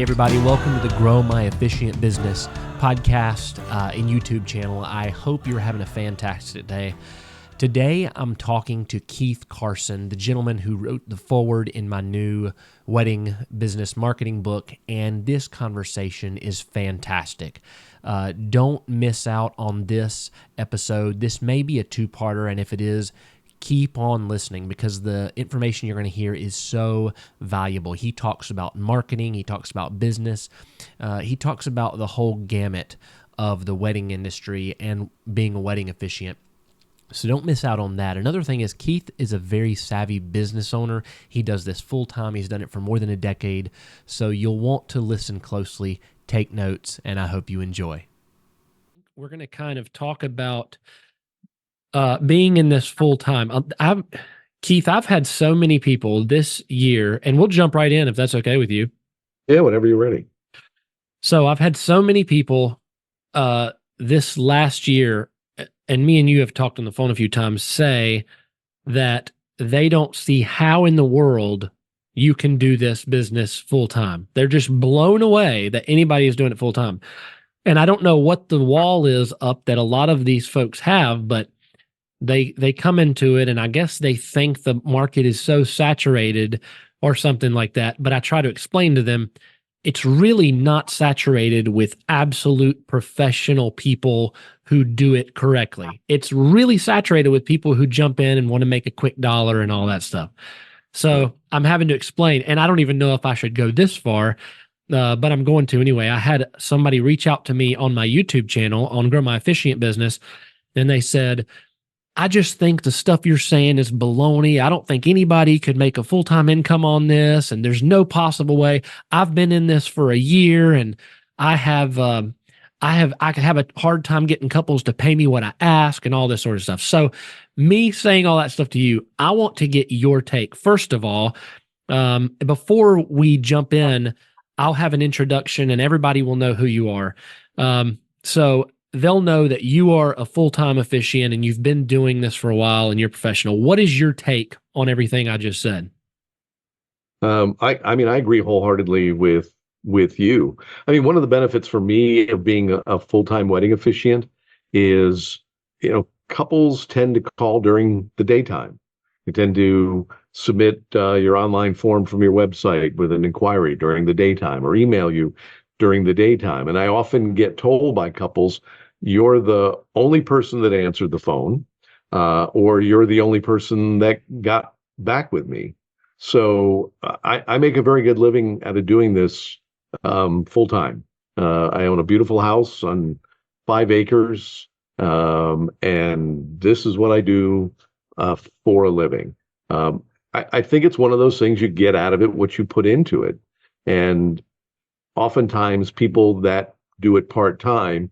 everybody. Welcome to the Grow My Officiant Business podcast and YouTube channel. I hope you're having a fantastic day. Today, I'm talking to Keith Carson, the gentleman who wrote the foreword in my new wedding business marketing book, and this conversation is fantastic. Don't miss out on this episode. This may be a two-parter, and if it is, keep on listening because the information you're going to hear is so valuable. He talks about marketing. He talks about business. He talks about the whole gamut of the wedding industry and being a wedding officiant. So don't miss out on that. Another thing is Keith is a very savvy business owner. He does this full time. He's done it for more than a decade. So you'll want to listen closely, take notes, and I hope you enjoy. We're going to kind of talk about being in this full time. Keith, I've had so many people this year, and we'll jump right in if that's okay with you. Yeah, whenever you're ready. So I've had so many people this last year, and me and you have talked on the phone a few times, say that they don't see how in the world you can do this business full time. They're just blown away that anybody is doing it full time. And I don't know what the wall is up that a lot of these folks have, but they come into it, and I guess they think the market is so saturated or something like that. But I try to explain to them, it's really not saturated with absolute professional people who do it correctly. It's really saturated with people who jump in and want to make a quick dollar and all that stuff. So I'm having to explain, and I don't even know if I should go this far, but I'm going to anyway. I had somebody reach out to me on my YouTube channel on Grow My Officiant Business, and they said, I just think the stuff you're saying is baloney. I don't think anybody could make a full-time income on this, and there's no possible way. I've been in this for a year, and I could have a hard time getting couples to pay me what I ask and all this sort of stuff. So me saying all that stuff to you, I want to get your take. First of all, before we jump in, I'll have an introduction and everybody will know who you are. So they'll know that you are a full-time officiant and you've been doing this for a while and you're professional. What is your take on everything I just said? I mean, I agree wholeheartedly with you. I mean, one of the benefits for me of being a full-time wedding officiant is, couples tend to call during the daytime. You tend to submit your online form from your website with an inquiry during the daytime or email you during the daytime. And I often get told by couples, you're the only person that answered the phone, or you're the only person that got back with me. So I make a very good living out of doing this full time. I own a beautiful house on 5 acres, and this is what I do for a living. I think it's one of those things you get out of it what you put into it. And oftentimes people that do it part-time,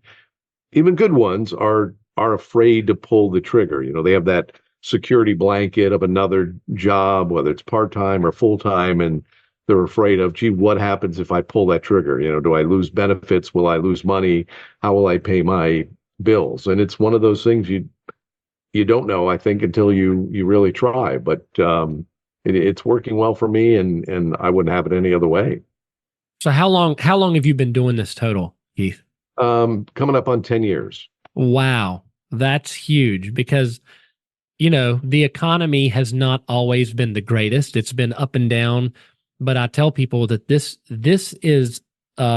even good ones, are afraid to pull the trigger. They have that security blanket of another job, whether it's part-time or full-time, and they're afraid of, gee, what happens if I pull that trigger? Do I lose benefits? Will I lose money? How will I pay my bills? And it's one of those things you don't know, I think, until you really try. But it's working well for me, and I wouldn't have it any other way. So how long have you been doing this total, Keith? Coming up on 10 years. Wow. That's huge because, the economy has not always been the greatest. It's been up and down, but I tell people that this is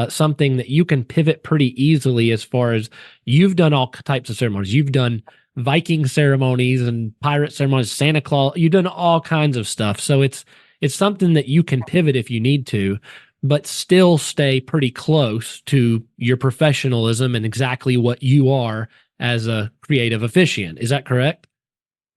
something that you can pivot pretty easily as far as you've done all types of ceremonies. You've done Viking ceremonies and pirate ceremonies, Santa Claus. You've done all kinds of stuff. So it's something that you can pivot if you need to, but still stay pretty close to your professionalism and exactly what you are as a creative officiant. Is that correct?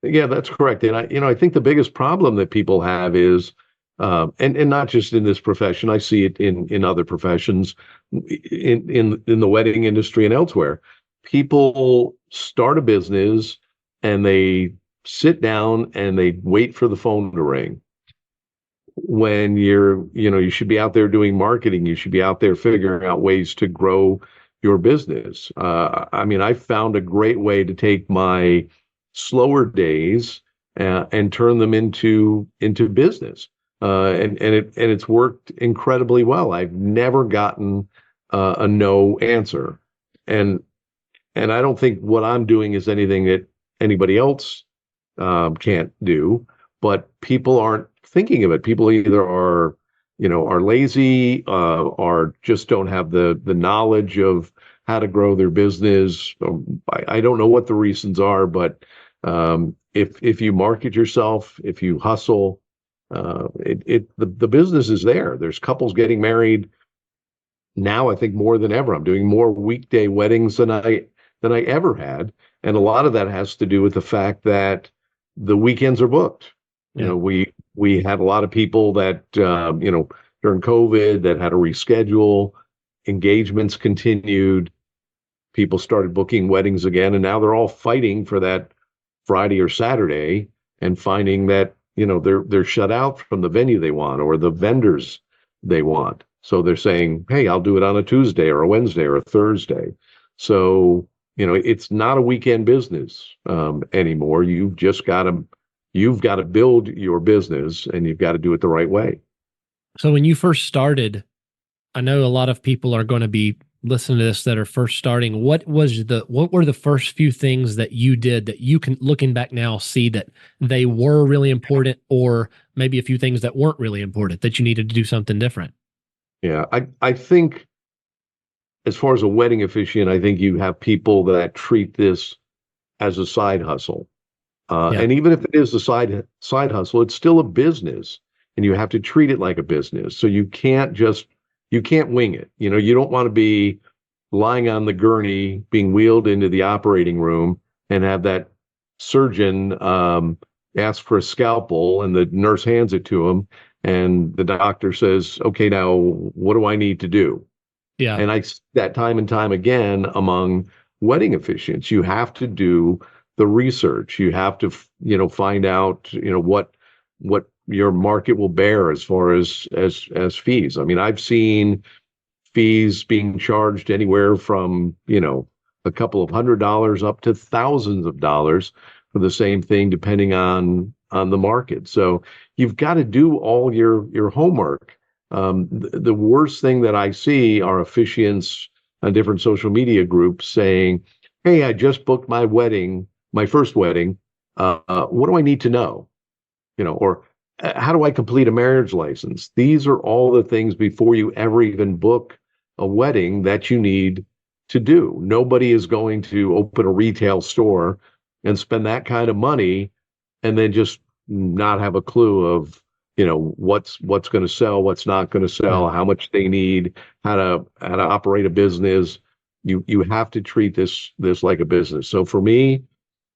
Yeah, that's correct. And I think the biggest problem that people have is, and not just in this profession, I see it in other professions, in the wedding industry and elsewhere. People start a business and they sit down and they wait for the phone to ring. When you should be out there doing marketing, you should be out there figuring out ways to grow your business. I found a great way to take my slower days and turn them into business. and it's worked incredibly well. I've never gotten a no answer, and I don't think what I'm doing is anything that anybody else can't do, but people aren't thinking of it. People either are lazy, or just don't have the knowledge of how to grow their business. I don't know what the reasons are, but if you market yourself, if you hustle, the business is there. There's couples getting married now, I think more than ever. I'm doing more weekday weddings than I ever had, and a lot of that has to do with the fact that the weekends are booked. You Yeah. know, we had a lot of people that during COVID that had to reschedule. Engagements continued. People started booking weddings again, and now they're all fighting for that Friday or Saturday, and finding that they're shut out from the venue they want or the vendors they want. So they're saying, "Hey, I'll do it on a Tuesday or a Wednesday or a Thursday." So it's not a weekend business anymore. You've got to build your business, and you've got to do it the right way. So when you first started, I know a lot of people are going to be listening to this that are first starting. What were the first few things that you did that you can, looking back now, see that they were really important, or maybe a few things that weren't really important that you needed to do something different? Yeah, I think as far as a wedding officiant, I think you have people that treat this as a side hustle. Yeah. And even if it is a side hustle, it's still a business, and you have to treat it like a business. So you can't wing it. You don't want to be lying on the gurney, being wheeled into the operating room, and have that surgeon ask for a scalpel, and the nurse hands it to him, and the doctor says, "Okay, now what do I need to do?" Yeah. And I see that time and time again among wedding officiants. You have to do the research. You have to, find out, what your market will bear as far as fees. I mean, I've seen fees being charged anywhere from, a couple of $100s up to thousands of dollars for the same thing, depending on the market. So you've got to do all your homework. The worst thing that I see are officiants on different social media groups saying, "Hey, I just booked my wedding, my first wedding. What do I need to know?" Or how do I complete a marriage license? These are all the things before you ever even book a wedding that you need to do. Nobody is going to open a retail store and spend that kind of money and then just not have a clue of what's going to sell, what's not going to Yeah. sell, how much they need, how to operate a business. You have to treat this like a business. So for me,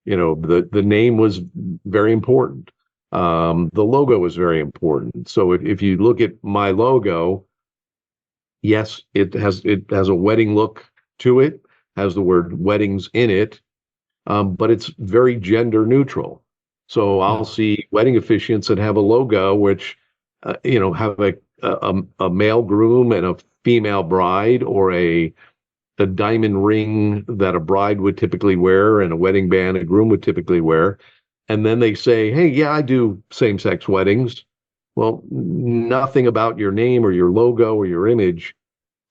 the name was very important. The logo was very important. So if you look at my logo, yes, it has a wedding look to it, has the word weddings in it, but it's very gender neutral. So Yeah. I'll see wedding officiants that have a logo which, have a male groom and a female bride, or a diamond ring that a bride would typically wear and a wedding band a groom would typically wear. And then they say, "Hey, yeah, I do same-sex weddings." Well, nothing about your name or your logo or your image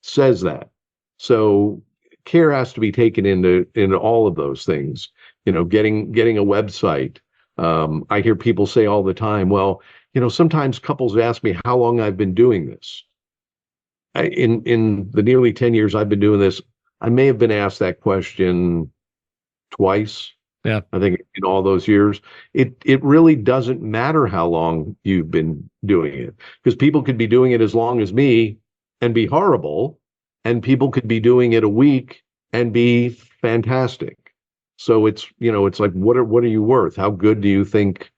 says that. So care has to be taken into all of those things. Getting a website. I hear people say all the time, "Well, sometimes couples ask me how long I've been doing this." In the nearly 10 years I've been doing this, I may have been asked that question twice. Yeah. I think in all those years, it really doesn't matter how long you've been doing it, because people could be doing it as long as me and be horrible, and people could be doing it a week and be fantastic. So it's like, what are you worth? How good do you think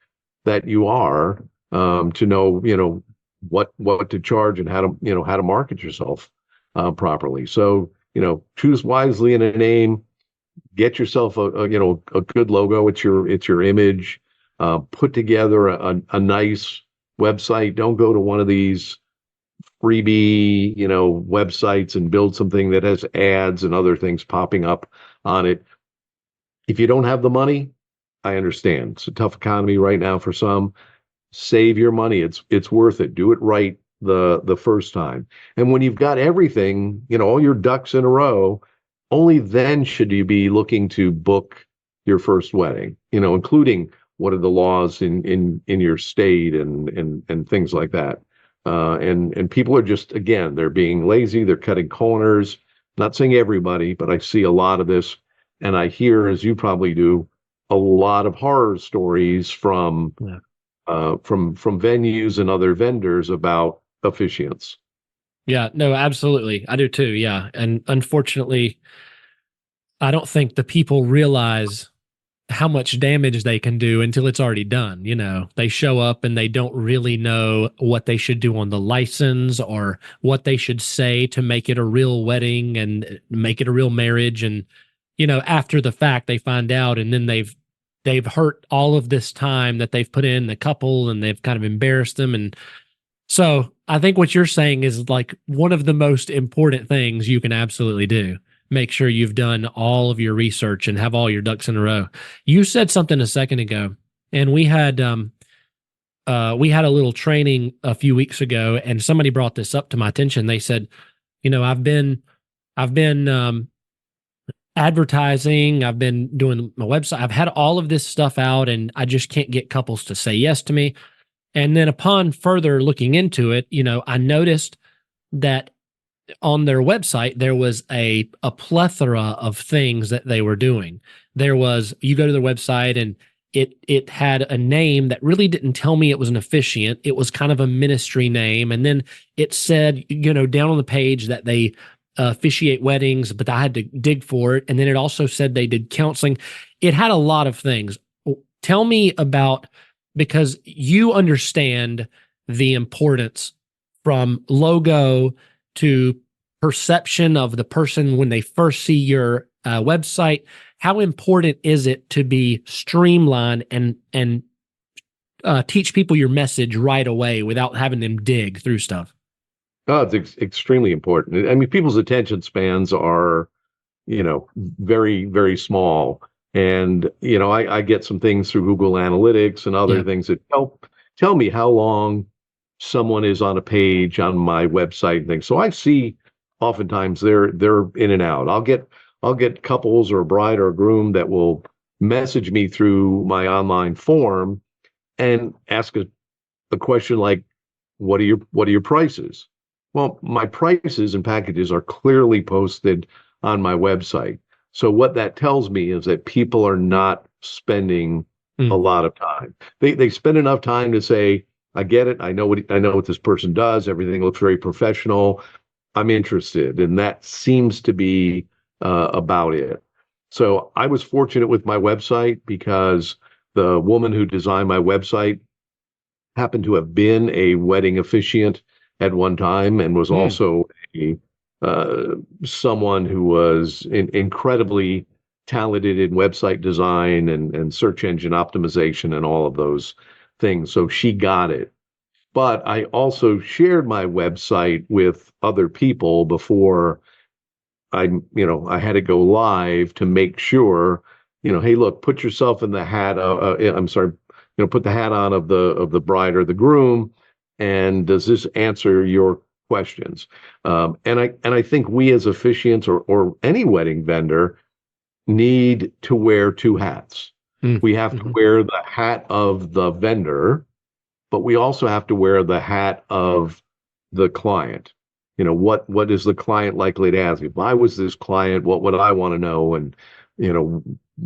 that you are, to know, what to charge and how to market yourself properly. So, choose wisely in a name, get yourself a good logo. It's your image. Put together a nice website. Don't go to one of these freebie websites and build something that has ads and other things popping up on it. If you don't have the money, I understand. It's a tough economy right now for some. save your money. It's worth it. Do it right the first time. And when you've got everything, all your ducks in a row, only then should you be looking to book your first wedding, including what are the laws in your state and things like that. And people are just, again, they're being lazy, they're cutting corners. Not saying everybody, but I see a lot of this, and I hear, as you probably do, a lot of horror stories Yeah. From venues and other vendors about officiants. Yeah, no, absolutely. I do too. Yeah. And unfortunately, I don't think the people realize how much damage they can do until it's already done. They show up and they don't really know what they should do on the license or what they should say to make it a real wedding and make it a real marriage. And, after the fact, they find out and then they've hurt all of this time that they've put in the couple and they've kind of embarrassed them. And so I think what you're saying is like one of the most important things you can absolutely do. Make sure you've done all of your research and have all your ducks in a row. You said something a second ago, and we had a little training a few weeks ago, and somebody brought this up to my attention. They said, I've been advertising, I've been doing my website, I've had all of this stuff out, and I just can't get couples to say yes to me. And then upon further looking into it, I noticed that on their website there was a plethora of things that they were doing. There was, you go to their website and it had a name that really didn't tell me it was an officiant. It was kind of a ministry name, and then it said, down on the page that they officiate weddings, but I had to dig for it. And then it also said they did counseling. It had a lot of things. Tell me about, because you understand the importance from logo to perception of the person when they first see your website. How important is it to be streamlined and teach people your message right away without having them dig through stuff? Oh, it's extremely important. I mean, people's attention spans are, very, very small. And, I get some things through Google Analytics and other Yeah. things that help tell me how long someone is on a page on my website and things. So I see oftentimes they're in and out. I'll get couples or a bride or a groom that will message me through my online form and ask a question like, what are your prices? Well, my prices and packages are clearly posted on my website. So what that tells me is that people are not spending a Mm. lot of time. They spend enough time to say, I get it. I know what this person does. Everything looks very professional. I'm interested. And that seems to be about it. So I was fortunate with my website because the woman who designed my website happened to have been a wedding officiant at one time and was Mm. also a someone who was incredibly talented in website design and search engine optimization and all of those things. So she got it. But I also shared my website with other people before I had to go live to make sure, hey, look, put yourself in the hat. I'm sorry, put the hat on of the bride or the groom, and does this answer your questions? And I think we as officiants or any wedding vendor need to wear two hats. Mm. We have to Mhm. wear the hat of the vendor, but we also have to wear the hat of the client. What is the client likely to ask? If I was this client, what would I want to know? And,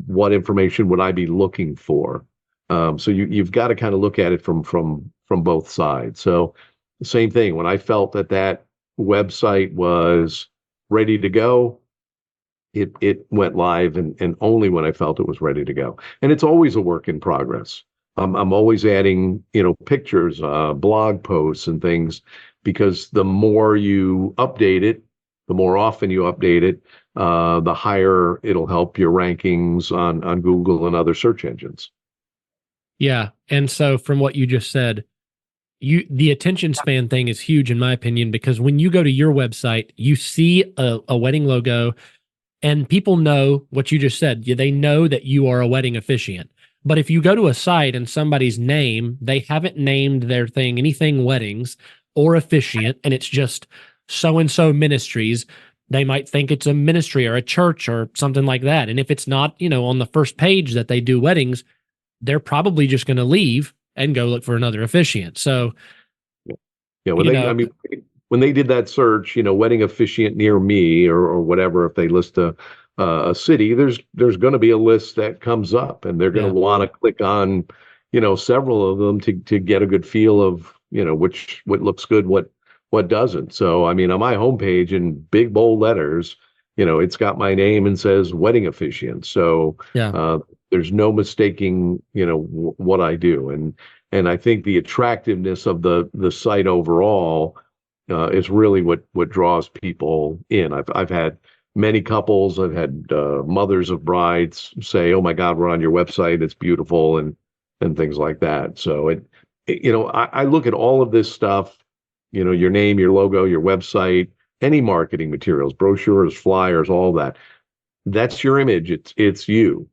what information would I be looking for? So you've got to kind of look at it from both sides. So same thing, when I felt that website was ready to go, it went live, and only when I felt it was ready to go. And it's always a work in progress. I'm always adding, pictures, blog posts and things, because the more you update it, the more often you update it, the higher it'll help your rankings on Google and other search engines. Yeah. And so from what you just said, the attention span thing is huge in my opinion, because when you go to your website, you see a wedding logo and people know what you just said. They know that you are a wedding officiant. But if you go to a site and somebody's name, they haven't named their thing anything weddings or officiant, and it's just so and so ministries, they might think it's a ministry or a church or something like that. And if it's not, on the first page that they do weddings, they're probably just going to leave and go look for another officiant. So, Yeah, you know, when they did that search, wedding officiant near me or whatever, if they list a city, there's going to be a list that comes up, and they're going yeah. to want to click on, several of them to get a good feel of, what looks good, what doesn't. So, I mean, on my homepage in big bold letters, it's got my name and says wedding officiant. So, Yeah. there's no mistaking, what I do. And I think the attractiveness of the site overall is really what draws people in. I've had many couples, I've had mothers of brides say, "Oh my God, we're on your website. It's beautiful," and things like that. So I look at all of this stuff, your name, your logo, your website, any marketing materials, brochures, flyers, all that. That's your image. It's you.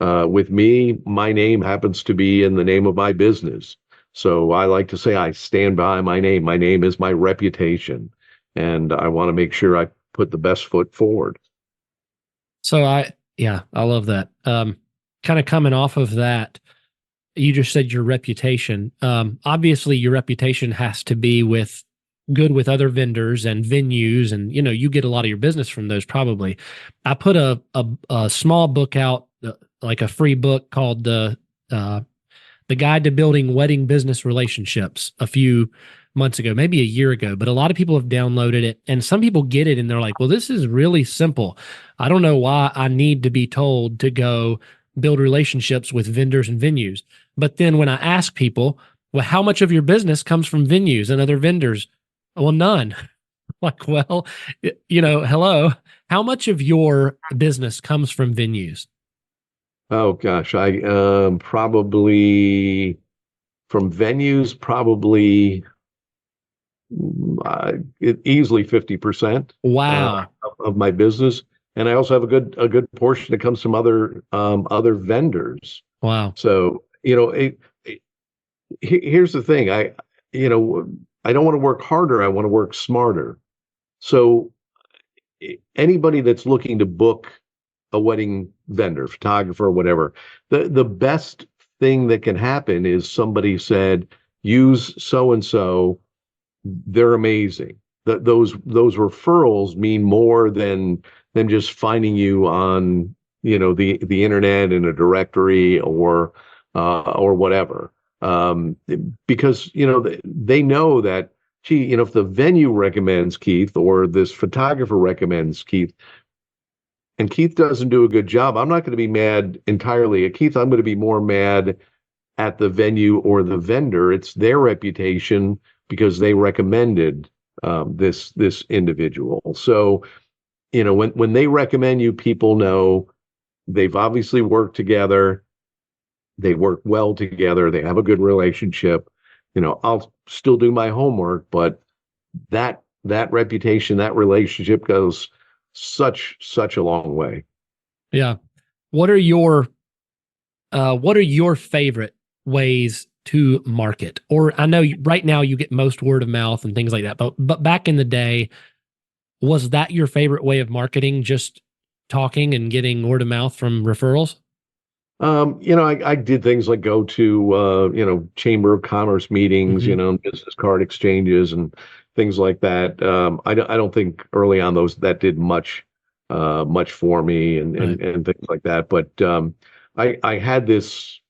With me, my name happens to be in the name of my business. So I like to say I stand by my name. My name is my reputation, and I want to make sure I put the best foot forward. So yeah, I love that. Kind of coming off of that, you just said your reputation. Obviously, your reputation has to be good with other vendors and venues, and you get a lot of your business from those. Probably, I put a small book out, like a free book called the Guide to Building Wedding Business Relationships a few months ago, maybe a year ago, but a lot of people have downloaded it, and some people get it and they're like, well, this is really simple. I don't know why I need to be told to go build relationships with vendors and venues. But then when I ask people, well, how much of your business comes from venues and other vendors? Well, none. Like, well, hello. How much of your business comes from venues? Oh gosh, I probably from venues, probably easily 50% Wow. of my business, and I also have a good portion that comes from other vendors. Wow. So here's the thing, you know I don't want to work harder. I want to work smarter. So anybody that's looking to book a wedding vendor, photographer, whatever, the best thing that can happen is somebody said, use so and so. They're amazing. Those referrals mean more than just finding you on the internet in a directory or whatever. Because they know that, gee, if the venue recommends Keith or this photographer recommends Keith, and Keith doesn't do a good job, I'm not going to be mad entirely at Keith. I'm going to be more mad at the venue or the vendor. It's their reputation because they recommended this individual. So, when they recommend you, people know they've obviously worked together. They work well together. They have a good relationship. I'll still do my homework, but that reputation, that relationship goes such a long way. Yeah. What are your favorite ways to market? Or I know right now you get most word of mouth and things like that, but back in the day, was that your favorite way of marketing? Just talking and getting word of mouth from referrals? I did things like go to Chamber of Commerce meetings, Hmm. business card exchanges and things like that. I don't think early on that did much for me and Right. and things like that. But I had this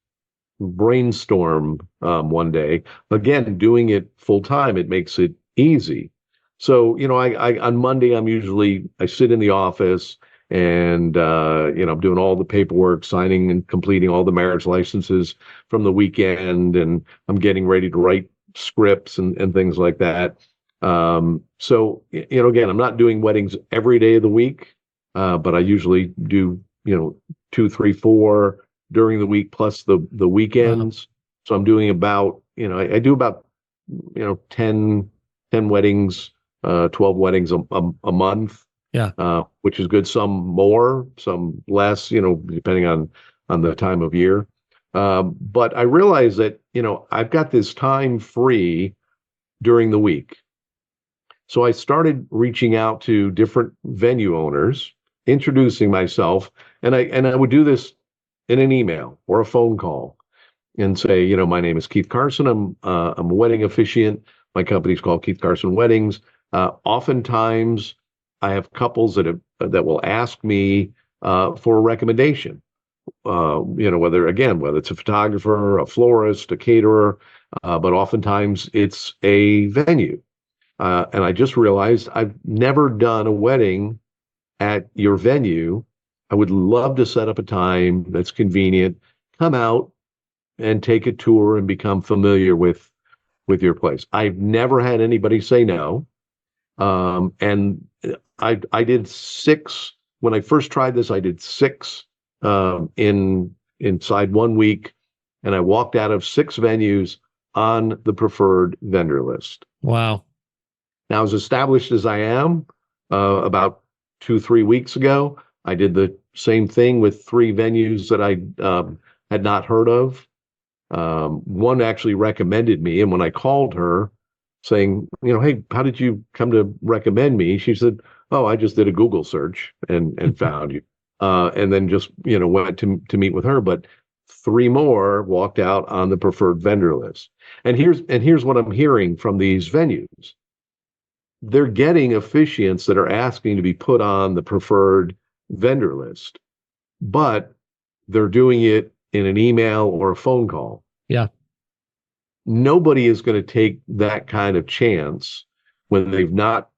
brainstorm one day. Again, doing it full time, it makes it easy. So, I on Monday, I sit in the office and, I'm doing all the paperwork, signing and completing all the marriage licenses from the weekend, and I'm getting ready to write scripts and things like that. So, again, I'm not doing weddings every day of the week, but I usually do, two, three, four during the week plus the Wow. weekends. So I'm doing about, I do about, 10 weddings, 12 weddings a month, Yeah. which is good. Some more, some less, depending on the time of year. But I realized that, I've got this time free during the week. So I started reaching out to different venue owners, introducing myself, and I would do this in an email or a phone call and say, my name is Keith Carson. I'm a wedding officiant. My company's called Keith Carson Weddings. Oftentimes, I have couples that will ask me for a recommendation. Whether it's a photographer, a florist, a caterer, but oftentimes it's a venue. And I just realized I've never done a wedding at your venue. I would love to set up a time that's convenient, come out and take a tour and become familiar with your place. I've never had anybody say no. And I did six when I first tried this. I did six inside 1 week, and I walked out of six venues on the preferred vendor list. Wow. Now, as established as I am, about 2-3 weeks ago, I did the same thing with three venues that I had not heard of. One actually recommended me, and when I called her saying, hey, how did you come to recommend me? She said, oh, I just did a Google search and found you. And then just, went to meet with her. But three more walked out on the preferred vendor list. And here's what I'm hearing from these venues. They're getting officiants that are asking to be put on the preferred vendor list, but they're doing it in an email or a phone call. Yeah. Nobody is going to take that kind of chance when they've not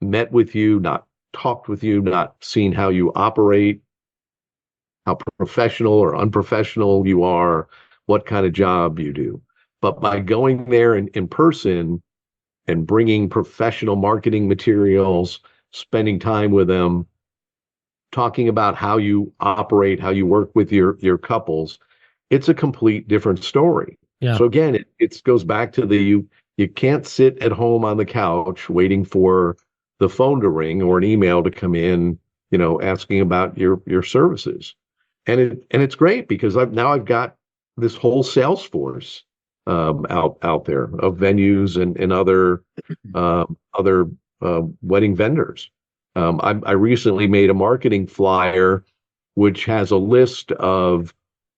met with you, not talked with you, not seen how you operate, how professional or unprofessional you are, what kind of job you do. But by going there in person and bringing professional marketing materials, spending time with them, talking about how you operate, how you work with your couples, it's a complete different story. Yeah. So again, it goes back to you can't sit at home on the couch waiting for the phone to ring or an email to come in, asking about your services. And it's great because I've got this whole sales force out there of venues and other wedding vendors. I recently made a marketing flyer which has a list of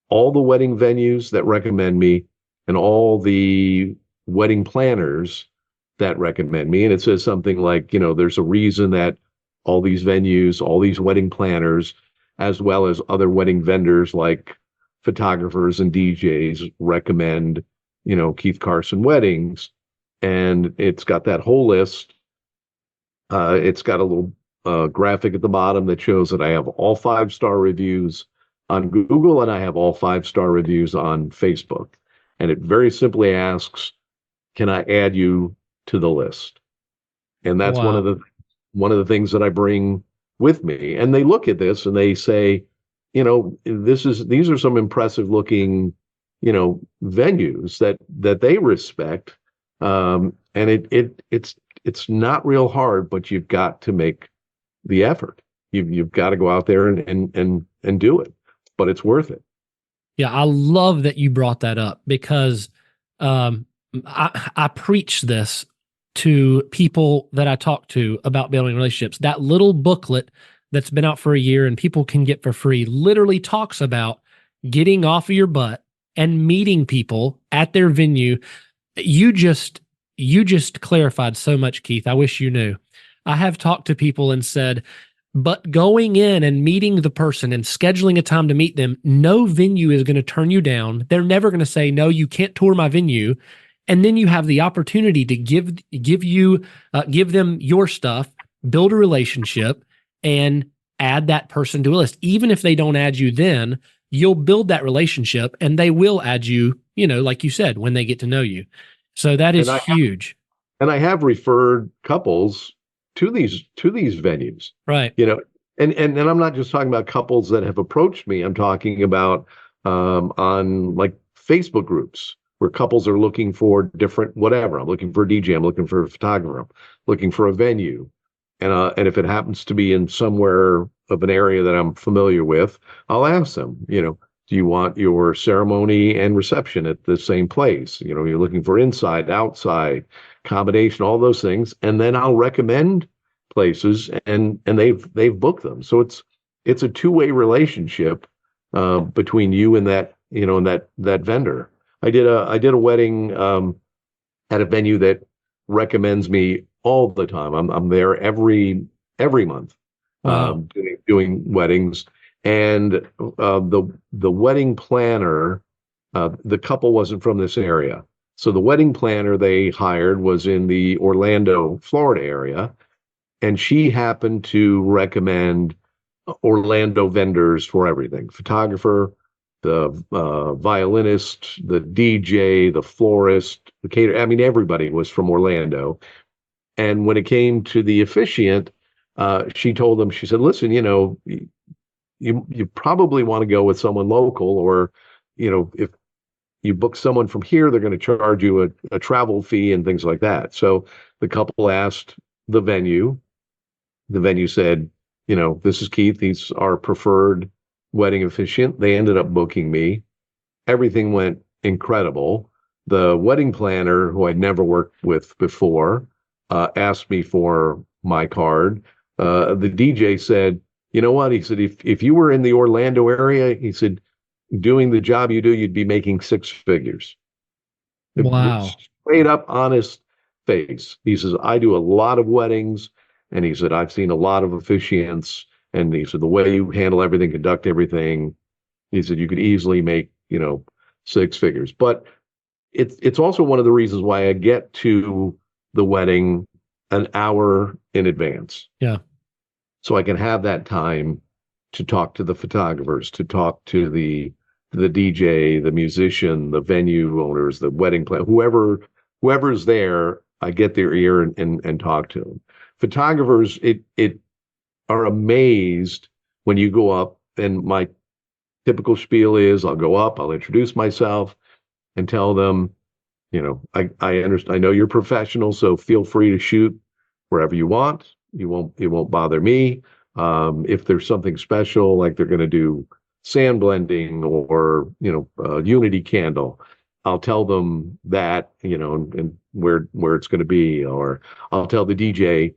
all the wedding venues that recommend me and all the wedding planners that recommend me. And it says something like, there's a reason that all these venues, all these wedding planners, as well as other wedding vendors like photographers and DJs recommend, Keith Carson Weddings. And it's got that whole list. It's got a little graphic at the bottom that shows that I have all 5-star reviews on Google and I have all 5-star reviews on Facebook. And it very simply asks, can I add you to the list? And that's Wow. one of the things that I bring with me. And they look at this and they say, these are some impressive looking, venues that they respect. And it's not real hard, but you've got to make the effort. You've got to go out there and do it, but it's worth it. Yeah, I love that you brought that up because I preach this to people that I talk to about building relationships. That little booklet that's been out for a year and people can get for free literally talks about getting off of your butt and meeting people at their venue. You just clarified so much, Keith. I wish you knew. I have talked to people and said, but going in and meeting the person and scheduling a time to meet them, no venue is going to turn you down. They're never going to say, no, you can't tour my venue. And then you have the opportunity to give them your stuff, build a relationship, and add that person to a list. Even if they don't add you then, you'll build that relationship and they will add you, like you said, when they get to know you. So that is huge. And I have referred couples to these venues. Right. And I'm not just talking about couples that have approached me. I'm talking about on like Facebook groups where couples are looking for different whatever. I'm looking for a DJ. I'm looking for a photographer. I'm looking for a venue. And if it happens to be in somewhere of an area that I'm familiar with, I'll ask them, Do you want your ceremony and reception at the same place? You know, you're looking for inside, outside, combination, all those things, and then I'll recommend places, and they've booked them. So it's a two-way relationship between you and that, you know, and that vendor. I did a wedding at a venue that recommends me all the time. I'm there every month Wow. doing weddings, and the wedding planner, the couple wasn't from this area, so the wedding planner they hired was in the Orlando, Florida area, and she happened to recommend Orlando vendors for everything: photographer, the violinist, the DJ, the florist, the caterer. I mean, everybody was from Orlando. And when it came to the officiant, she told them, she said, "Listen, you know, you probably want to go with someone local, or, you know, if you book someone from here, they're going to charge you a travel fee and things like that." So the couple asked the venue. The venue said, you know, "This is Keith. He's our preferred wedding officiant." They ended up booking me. Everything went incredible. The wedding planner, who I'd never worked with before, asked me for my card. The DJ said, "You know what?" He said, if you were in the Orlando area, he said, doing the job you do, you'd be making six figures." Wow. Straight up honest face. He says, "I do a lot of weddings." And he said, "I've seen a lot of officiants." And he said, "The way you handle everything, conduct everything," he said, "you could easily make, you know, six figures." But it's also one of the reasons why I get to the wedding an hour in advance, Yeah. so I can have that time to talk to the photographers, to talk to the DJ, the musician, the venue owners, the wedding plan, whoever's there. I get their ear and talk to them. Photographers, it are amazed when you go up, and my typical spiel is, I'll go up, I'll introduce myself and tell them, you know, I understand, I know you're professional, so feel free to shoot wherever you want. It won't bother me. If there's something special, like they're going to do sand blending or, you know, unity candle, I'll tell them that, you know, and where it's going to be. Or I'll tell the DJ,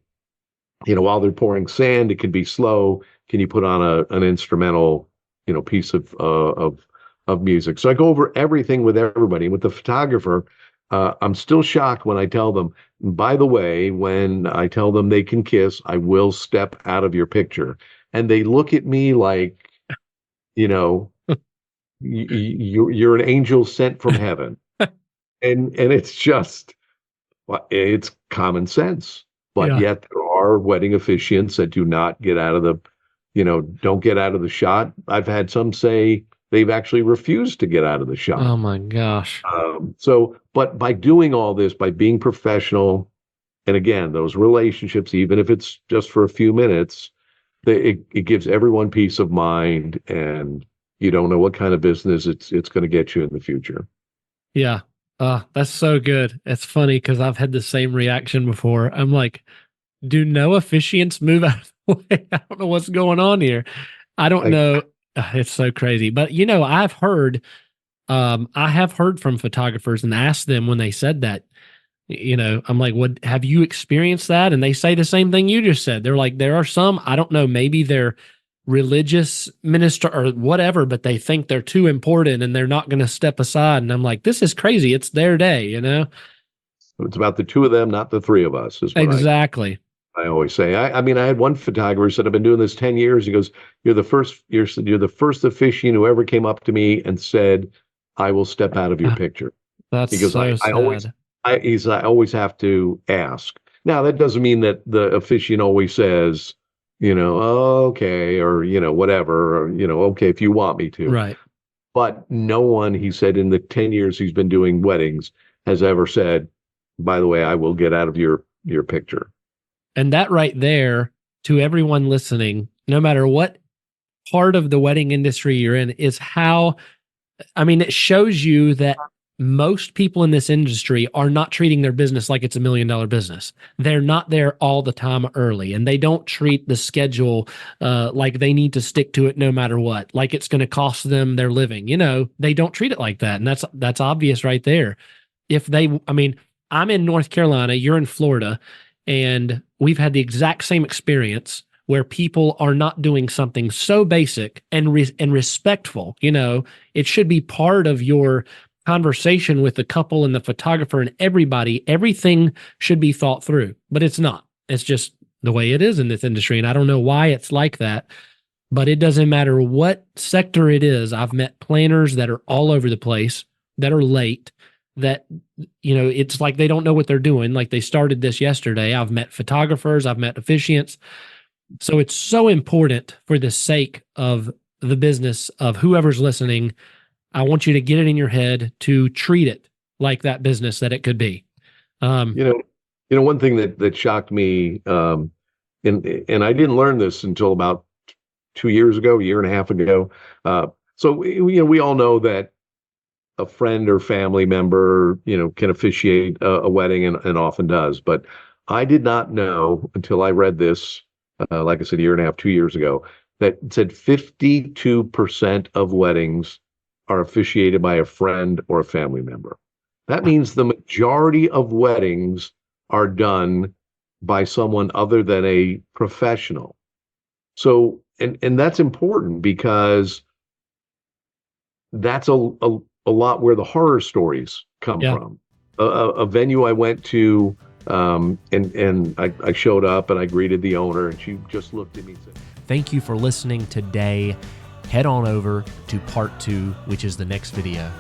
you know, while they're pouring sand, it can be slow. Can you put on an instrumental, you know, piece of music? So I go over everything with everybody. With the photographer, I'm still shocked when I tell them, by the way, when I tell them they can kiss, I will step out of your picture. And they look at me like, you know, you're an angel sent from heaven. And it's just, well, it's common sense. But Yeah. yet there are wedding officiants that do not get out of the, you know, don't get out of the shot. I've had some say they've actually refused to get out of the shot. Oh my gosh. So, but by doing all this, by being professional, and again, those relationships, even if it's just for a few minutes, it gives everyone peace of mind, and you don't know what kind of business it's going to get you in the future. Yeah. That's so good. It's funny because I've had the same reaction before. I'm like, do no officiants move out of the way? I don't know what's going on here. I don't Like, know. It's so crazy. But I have heard from photographers and asked them when they said that, I'm like, what have you experienced that? And they say the same thing you just said. They're like, there are some, I don't know, maybe they're religious minister or whatever, but they think they're too important and they're not going to step aside. And I'm like, this is crazy. It's their day. it's about the two of them, not the three of us, is what Exactly. I always say. I mean, I had one photographer said, "I've been doing this 10 years." He goes, you're the first officiant who ever came up to me and said, "I will step out of your Ah, picture." that's He goes, so I always, sad. I always have to ask." Now, that doesn't mean that the officiant always says, you know, "Oh, okay," or, you know, whatever, or, you know, "Okay, if you want me to." Right. But no one, he said, in the 10 years he's been doing weddings, has ever said, "By the way, I will get out of your picture." And that right there, to everyone listening, no matter what part of the wedding industry you're in, is how, I mean, it shows you that most people in this industry are not treating their business like it's $1 million business. They're not there all the time early, and they don't treat the schedule like they need to stick to it no matter what, like it's going to cost them their living. They don't treat it like that, and that's obvious right there. If they, I mean, I'm in North Carolina, you're in Florida, and we've had the exact same experience where people are not doing something so basic and respectful. It should be part of your conversation with the couple and the photographer and everybody. Everything should be thought through, but it's not. It's just the way it is in this industry. And I don't know why it's like that, but it doesn't matter what sector it is. I've met planners that are all over the place, that are late, that, it's like they don't know what they're doing. Like they started this yesterday. I've met photographers, I've met officiants. So it's so important, for the sake of the business of whoever's listening, I want you to get it in your head to treat it like that business that it could be. One thing that shocked me, and I didn't learn this until about 2 years ago, a year and a half ago. So we all know that a friend or family member, can officiate a wedding and often does. But I did not know until I read this, like I said, a year and a half, 2 years ago, that it said 52% of weddings are officiated by a friend or a family member. That means the majority of weddings are done by someone other than a professional. So, and that's important, because that's a lot where the horror stories come from. A venue I went to, and I showed up and I greeted the owner, and she just looked at me and said, "Thank you for listening today. Head on over to part 2, which is the next video."